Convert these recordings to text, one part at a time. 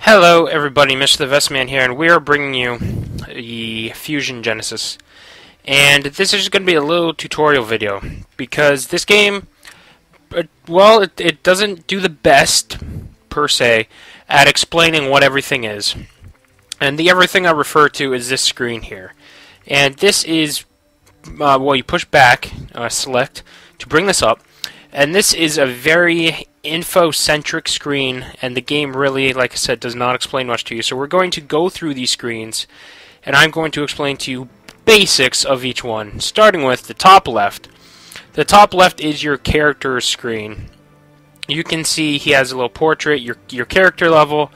Hello everybody, Mr. the Vestman here, and we are bringing you the Fusion Genesis. And this is going to be a little tutorial video, because this game, it doesn't do the best, per se, at explaining what everything is. And the everything I refer to is this screen here. And this is, you push back, select, to bring this up. And this is a very info-centric screen, and the game really, like I said, does not explain much to you. So we're going to go through these screens, and I'm going to explain to you basics of each one, starting with the top left. The top left is your character screen. You can see he has a little portrait, your character level,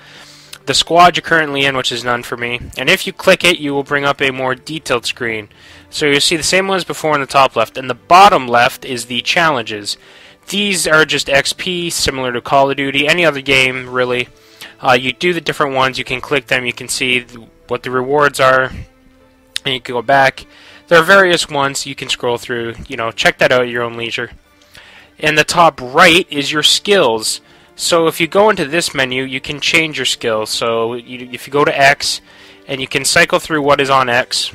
the squad you're currently in, which is none for me, and if you click it, you will bring up a more detailed screen. So you'll see the same one as before in the top left, and the bottom left is the challenges. These are just XP, similar to Call of Duty, any other game, really. You do the different ones, you can click them, you can see what the rewards are, and you can go back. There are various ones you can scroll through, check that out at your own leisure. In the top right is your skills. So if you go into this menu, you can change your skills. So if you go to X, and you can cycle through what is on X,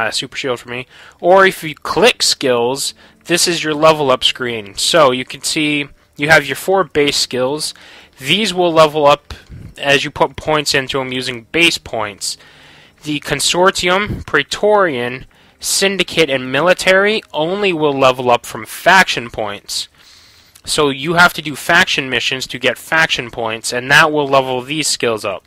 Super Shield for me, or if you click skills, this is your level up screen. So you can see you have your 4 base skills. These will level up as you put points into them using base points. The Consortium, Praetorian, Syndicate, and Military only will level up from faction points. So you have to do faction missions to get faction points, and that will level these skills up.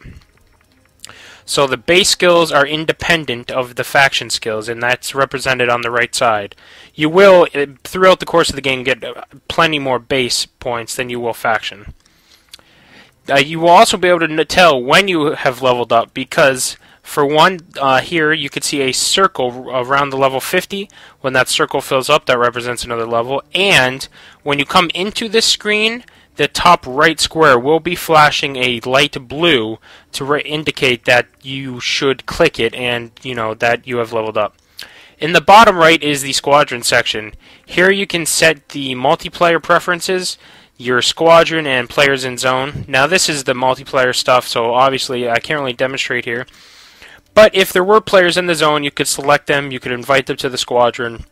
So the base skills are independent of the faction skills, and that's represented on the right side. You will, throughout the course of the game, get plenty more base points than you will faction. You will also be able to tell when you have leveled up, because for one, here you can see a circle around the level 50. When that circle fills up, that represents another level. And when you come into this screen, the top right square will be flashing a light blue to indicate that you should click it and that you have leveled up. In the bottom right is the Squadron section. Here you can set the multiplayer preferences, your squadron, and players in zone. Now this is the multiplayer stuff, so obviously I can't really demonstrate here. But if there were players in the zone, you could select them, you could invite them to the squadron,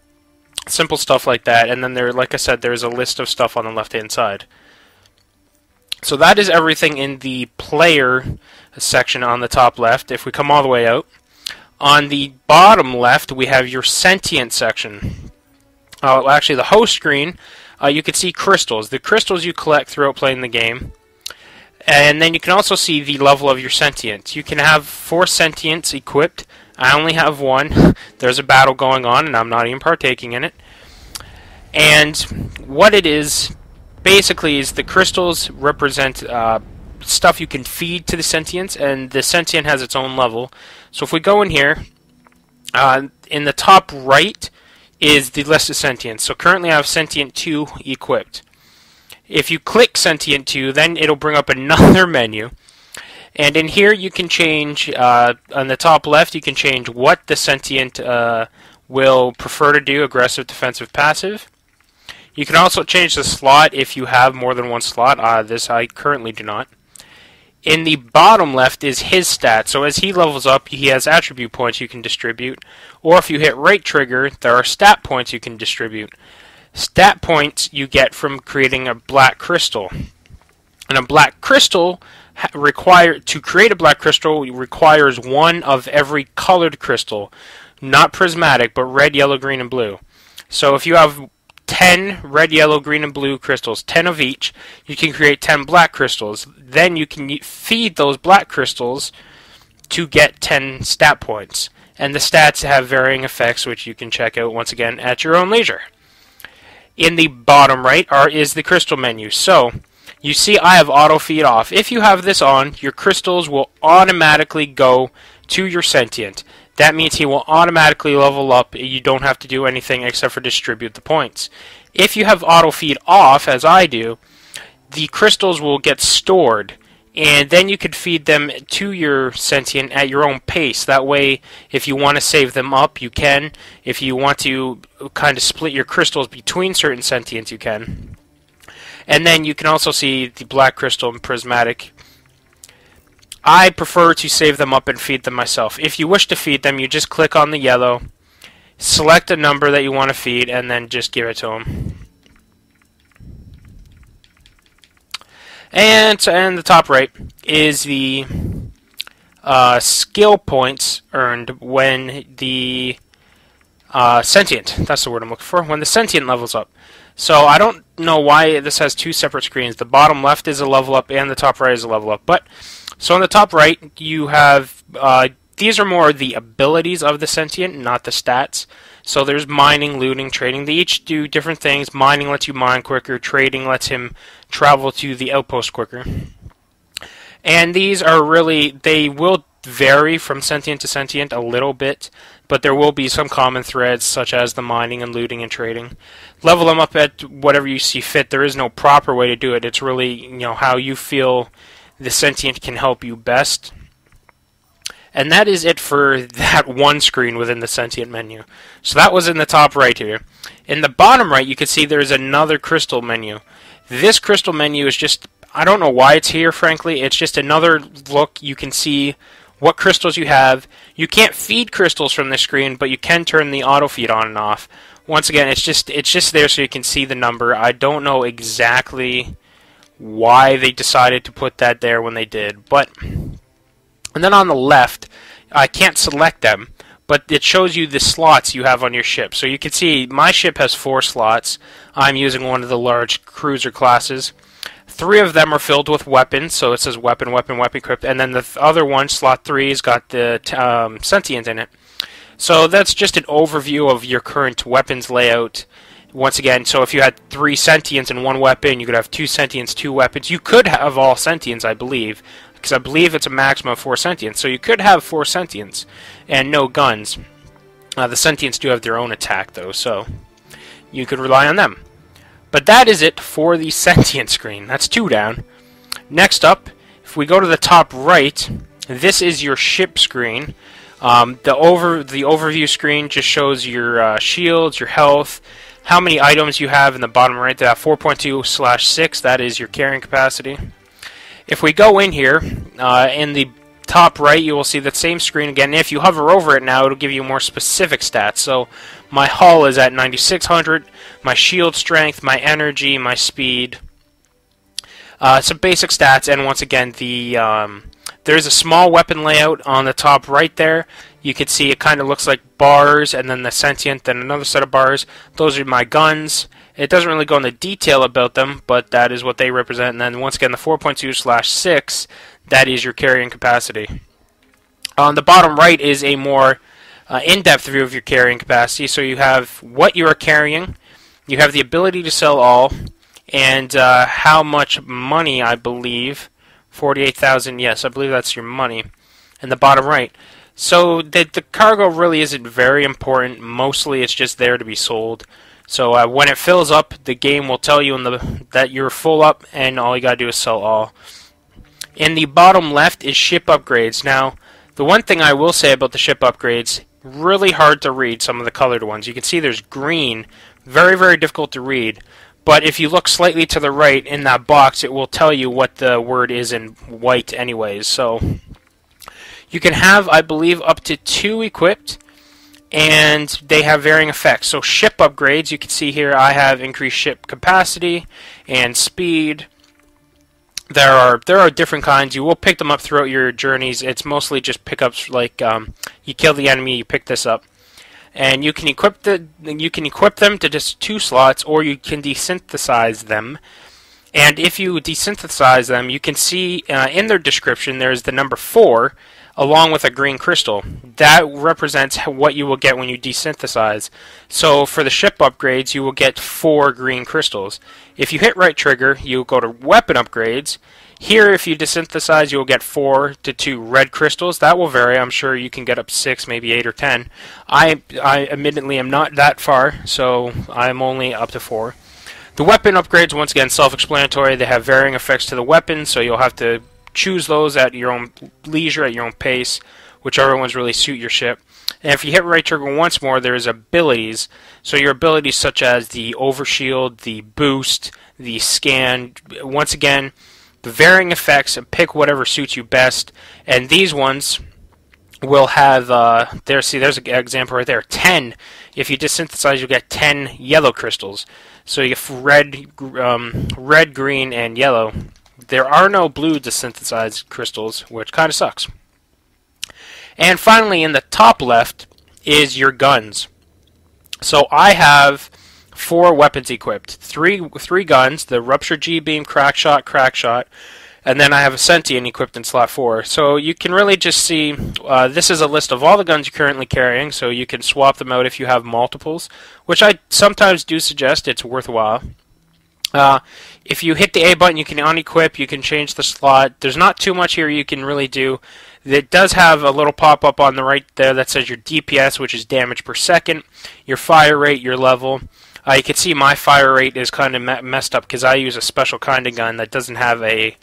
simple stuff like that. And then like I said, there's a list of stuff on the left-hand side. So that is everything in the player section on the top left. If we come all the way out, on the bottom left we have your Sentient section. Actually, the host screen, you can see crystals. The crystals you collect throughout playing the game. And then you can also see the level of your Sentience. You can have 4 Sentience equipped. I only have 1. There's a battle going on, and I'm not even partaking in it. And what it is, basically, is the crystals represent stuff you can feed to the Sentience, and the Sentient has its own level. So if we go in here, in the top right is the list of Sentience. So currently I have Sentient 2 equipped. If you click Sentient 2, then it'll bring up another menu. And in here you can change, on the top left, you can change what the Sentient will prefer to do, aggressive, defensive, passive. You can also change the slot if you have more than one slot. This I currently do not. In the bottom left is his stats. So as he levels up, he has attribute points you can distribute. Or if you hit right trigger, there are stat points you can distribute. Stat points you get from creating a black crystal. And a black crystal to create a black crystal requires 1 of every colored crystal. Not prismatic, but red, yellow, green, and blue. So if you have 10 red, yellow, green, and blue crystals, 10 of each, you can create 10 black crystals. Then you can feed those black crystals to get 10 stat points. And the stats have varying effects, which you can check out once again at your own leisure. In the bottom right is the crystal menu. So you see I have auto feed off. If you have this on, your crystals will automatically go to your Sentient. That means he will automatically level up. You don't have to do anything except for distribute the points. If you have auto feed off, as I do, the crystals will get stored, and then you could feed them to your Sentient at your own pace. That way, if you want to save them up, you can. If you want to kind of split your crystals between certain Sentients, you can. And then you can also see the black crystal and prismatic. I prefer to save them up and feed them myself. If you wish to feed them, you just click on the yellow, select a number that you want to feed, and then just give it to them. And the top right is the skill points earned when the Sentient, that's the word I'm looking for, when the Sentient levels up. So I don't know why this has two separate screens. The bottom left is a level up and the top right is a level up. But so on the top right, you have, these are more the abilities of the Sentient, not the stats. So there's mining, looting, trading. They each do different things. Mining lets you mine quicker. Trading lets him travel to the outpost quicker. And these are really, they will vary from Sentient to Sentient a little bit, but there will be some common threads such as the mining and looting and trading. Level them up at whatever you see fit. There is no proper way to do it. It's really, how you feel the Sentient can help you best. And that is it for that one screen within the Sentient menu. So that was in the top right here. In the bottom right, you can see there's another crystal menu. This crystal menu is just, I don't know why it's here, frankly. It's just another look. You can see what crystals you have. You can't feed crystals from this screen, but you can turn the auto feed on and off. Once again, it's just there so you can see the number. I don't know exactly why they decided to put that there when they did, but and then on the left, I can't select them, but it shows you the slots you have on your ship. So you can see my ship has 4 slots. I'm using one of the large cruiser classes. 3 of them are filled with weapons, so it says weapon, weapon, weapon equipped, and then the other one, slot 3, has got the Sentient in it. So that's just an overview of your current weapons layout. Once again, so if you had 3 Sentients and 1 weapon, you could have 2 Sentients, 2 weapons. You could have all Sentients, I believe, because I believe it's a maximum of 4 Sentients. So you could have 4 Sentients and no guns. The Sentients do have their own attack, though, so you could rely on them. But that is it for the Sentient screen. That's 2 down. Next up, if we go to the top right, this is your ship screen. The overview screen just shows your shields, your health, how many items you have in the bottom right. That 4.2/6, that is your carrying capacity. If we go in here, in the top right, you will see that same screen again. If you hover over it now, it'll give you more specific stats. So my hull is at 9600, my shield strength, my energy, my speed. Some basic stats, and once again, there's a small weapon layout on the top right there. You can see it kind of looks like bars, and then the Sentient, then another set of bars. Those are my guns. It doesn't really go into detail about them, but that is what they represent. And then once again, the 4.2/6, that is your carrying capacity. On the bottom right is a more in-depth view of your carrying capacity. So you have what you are carrying, you have the ability to sell all, and how much money, I believe, 48,000, yes, I believe that's your money, in the bottom right. So the cargo really isn't very important. Mostly it's just there to be sold. So when it fills up, the game will tell you that you're full up, and all you gotta do is sell all. In the bottom left is ship upgrades. Now, the one thing I will say about the ship upgrades, really hard to read some of the colored ones. You can see there's green, very, very difficult to read. But if you look slightly to the right in that box, it will tell you what the word is in white anyways. So you can have, I believe, up to 2 equipped, and they have varying effects. So ship upgrades, you can see here I have increased ship capacity and speed. There are different kinds. You will pick them up throughout your journeys. It's mostly just pickups, like you kill the enemy, you pick this up. And you can equip them to just 2 slots, or you can desynthesize them. And if you desynthesize them, you can see in their description there's the number 4 along with a green crystal. That represents what you will get when you desynthesize. So for the ship upgrades, you will get 4 green crystals. If you hit right trigger, you go to weapon upgrades. Here, if you desynthesize, you will get 4 to 2 red crystals. That will vary. I'm sure you can get up 6, maybe 8 or 10. I admittedly am not that far, so I'm only up to 4. The weapon upgrades, once again, self-explanatory. They have varying effects to the weapon, so you'll have to choose those at your own leisure, at your own pace, whichever ones really suit your ship. And if you hit right trigger once more, there's abilities. So your abilities such as the overshield, the boost, the scan. Once again, the varying effects, and pick whatever suits you best. And these ones will have, there's an example right there, 10. If you desynthesize, you'll get 10 yellow crystals. So you get red, green, and yellow. There are no blue desynthesized crystals, which kind of sucks. And finally, in the top left is your guns. So I have 4 weapons equipped. Three guns, the Rupture G-Beam, Crackshot, and then I have a Sentient equipped in slot 4. So you can really just see, this is a list of all the guns you're currently carrying, so you can swap them out if you have multiples, which I sometimes do suggest. It's worthwhile. If you hit the A button, you can unequip, you can change the slot. There's not too much here you can really do. It does have a little pop-up on the right there that says your DPS, which is damage per second, your fire rate, your level. You can see my fire rate is kind of messed up because I use a special kind of gun that doesn't have a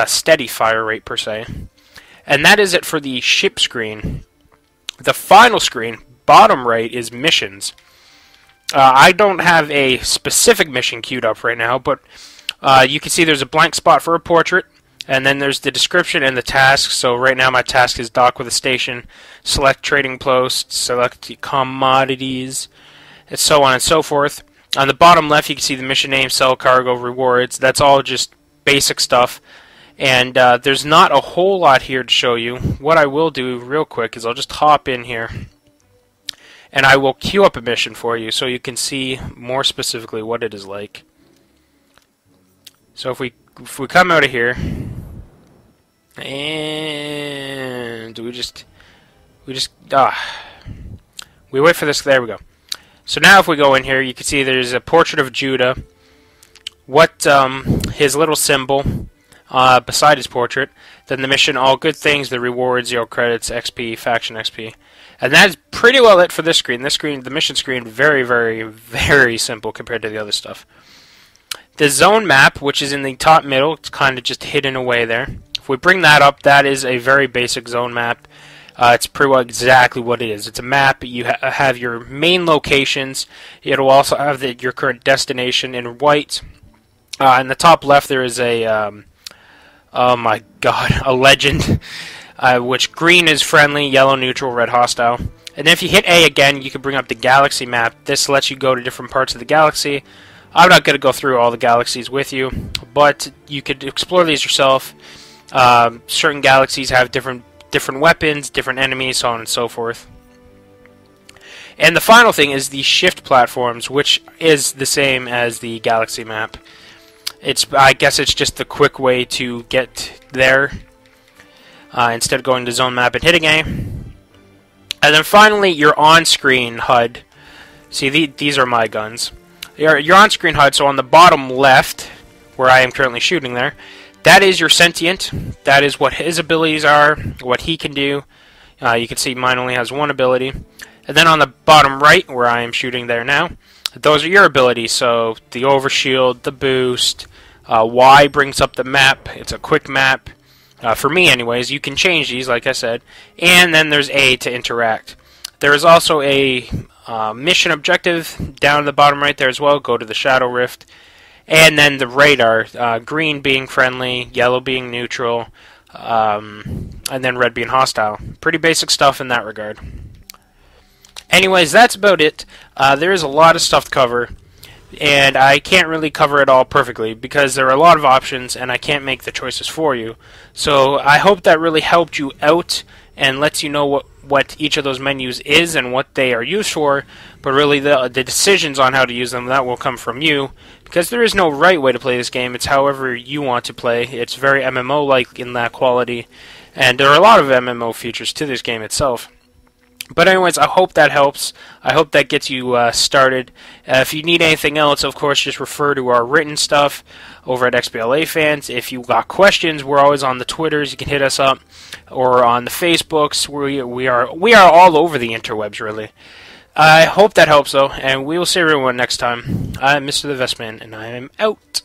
steady fire rate per se. And that is it for the ship screen. The final screen, bottom right, is missions. I don't have a specific mission queued up right now, but you can see there's a blank spot for a portrait, and then there's the description and the tasks. So right now my task is dock with a station, select trading posts, select commodities, and so on and so forth. On the bottom left you can see the mission name, sell cargo, rewards. That's all just basic stuff. And there's not a whole lot here to show you. What I will do real quick is I'll just hop in here, and I will queue up a mission for you so you can see more specifically what it is like. So if we come out of here, and we wait for this. There we go. So now if we go in here, you can see there's a portrait of Judah. What his little symbol beside his portrait. Then the mission, all good things, the rewards, 0 credits, XP, faction XP. And that's pretty well it for this screen. This screen, the mission screen, very, very, very simple compared to the other stuff. The zone map, which is in the top middle, it's kind of just hidden away there. If we bring that up, that is a very basic zone map. It's pretty well exactly what it is. It's a map. You have your main locations. It'll also have your current destination in white. In the top left, there is a, oh my god, a legend. Which green is friendly, yellow neutral, red hostile. And then if you hit A again, you can bring up the galaxy map. This lets you go to different parts of the galaxy. I'm not going to go through all the galaxies with you, but you could explore these yourself. Certain galaxies have different weapons, different enemies, so on and so forth. And the final thing is the shift platforms, which is the same as the galaxy map. I guess it's just the quick way to get there instead of going to zone map and hitting A. And then finally, your on-screen HUD. See, these are my guns. Your on-screen HUD, so on the bottom left, where I am currently shooting there, that is your Sentient. That is what his abilities are, what he can do. You can see mine only has one ability. And then on the bottom right, where I am shooting there now, those are your abilities. So the overshield, the boost, Y brings up the map. It's a quick map. For me anyways, you can change these, like I said. And then there's A to interact. There is also a mission objective down at the bottom right there as well. Go to the Shadow Rift. And then the radar, green being friendly, yellow being neutral, and then red being hostile. Pretty basic stuff in that regard. Anyways, that's about it. There is a lot of stuff to cover, and I can't really cover it all perfectly because there are a lot of options and I can't make the choices for you. So I hope that really helped you out and lets you know what each of those menus is and what they are used for, but really the decisions on how to use them, that will come from you, because there is no right way to play this game. It's however you want to play. It's very MMO-like in that quality, and there are a lot of MMO features to this game itself. But anyways, I hope that helps. I hope that gets you started. If you need anything else, of course, just refer to our written stuff over at Xbla Fans. If you got questions, we're always on the Twitters. You can hit us up, or on the Facebooks. We are all over the interwebs, really. I hope that helps, though, and we will see everyone next time. I'm Mr. the Vestman, and I am out.